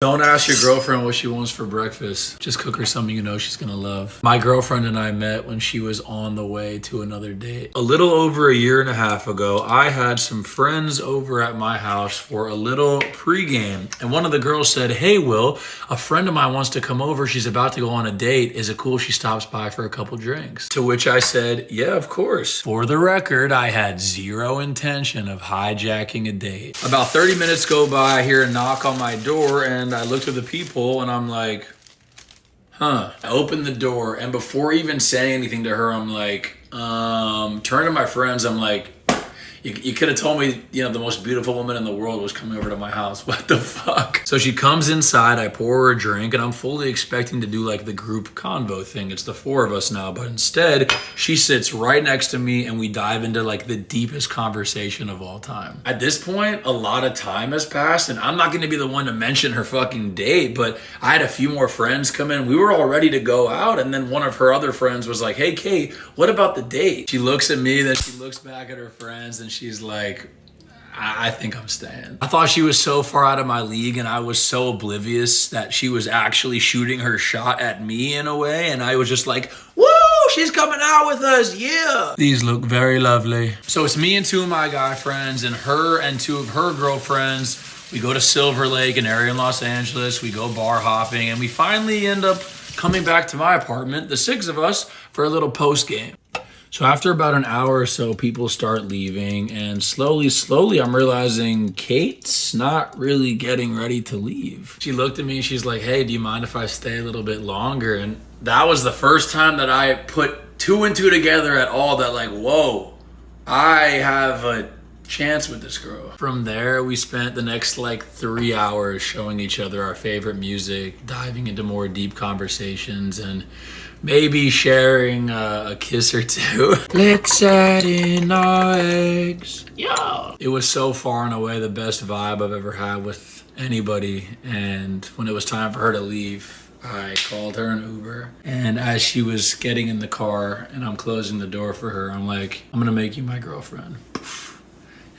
Don't ask your girlfriend what she wants for breakfast. Just cook her something you know she's gonna love. My girlfriend and I met when she was on the way to another date. A little over a year and a half ago, I had some friends over at my house for a little pregame. And one of the girls said, "Hey, Will, a friend of mine wants to come over. She's about to go on a date. Is it cool if she stops by for a couple drinks?" To which I said, "Yeah, of course." For the record, I had zero intention of hijacking a date. About 30 minutes go by, I hear a knock on my door, and I look to the peephole and I'm like, I open the door, and before even saying anything to her, I'm like, turn to my friends, I'm like, you could have told me, the most beautiful woman in the world was coming over to my house. What the fuck? So she comes inside, I pour her a drink, and I'm fully expecting to do like the group convo thing. It's the four of us now, but instead she sits right next to me and we dive into like the deepest conversation of all time. At this point, a lot of time has passed, and I'm not gonna be the one to mention her fucking date, but I had a few more friends come in. We were all ready to go out, and then one of her other friends was like, "Hey, Kate, what about the date?" She looks at me, then she looks back at her friends, and she's like, I think I'm staying. I thought she was so far out of my league, and I was so oblivious that she was actually shooting her shot at me in a way, and I was just like, woo, she's coming out with us, yeah. These look very lovely. So it's me and two of my guy friends, and her and two of her girlfriends. We go to Silver Lake, an area in Los Angeles. We go bar hopping, and we finally end up coming back to my apartment, the six of us, for a little post game. So after about an hour or so, people start leaving, and slowly, I'm realizing Kate's not really getting ready to leave. She looked at me, she's like, "Hey, do you mind if I stay a little bit longer?" And that was the first time that I put two and two together at all, that like, whoa, I have a chance with this girl. From there, we spent the next like 3 hours showing each other our favorite music, diving into more deep conversations, and maybe sharing a kiss or two. Let's add in our eggs. Yeah. It was so far and away the best vibe I've ever had with anybody. And when it was time for her to leave, I called her an Uber. And as she was getting in the car and I'm closing the door for her, I'm like, "I'm gonna make you my girlfriend."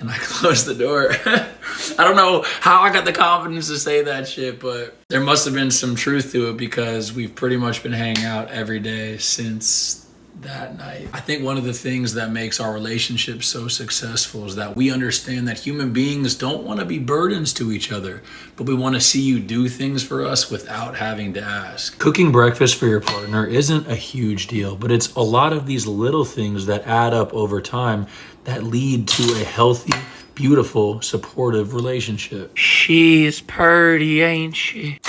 And I closed the door. I don't know how I got the confidence to say that shit, but there must have been some truth to it, because we've pretty much been hanging out every day since that night. I think one of the things that makes our relationship so successful is that we understand that human beings don't want to be burdens to each other, but we want to see you do things for us without having to ask. Cooking breakfast for your partner isn't a huge deal, but it's a lot of these little things that add up over time that lead to a healthy, beautiful, supportive relationship. She's pretty, ain't she?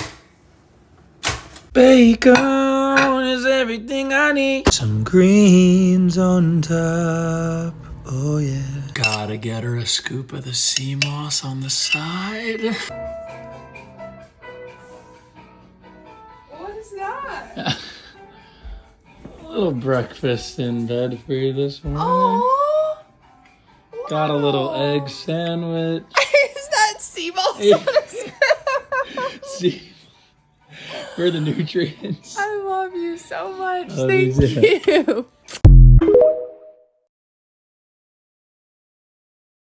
Bacon is everything I need. Some greens on top. Oh yeah. Gotta get her a scoop of the sea moss on the side. What is that? A little breakfast in bed for you this morning. Oh, Got a little egg sandwich. Is that sea moss? Yeah. See, for the nutrients. I love you so much. Oh, Thank these- you.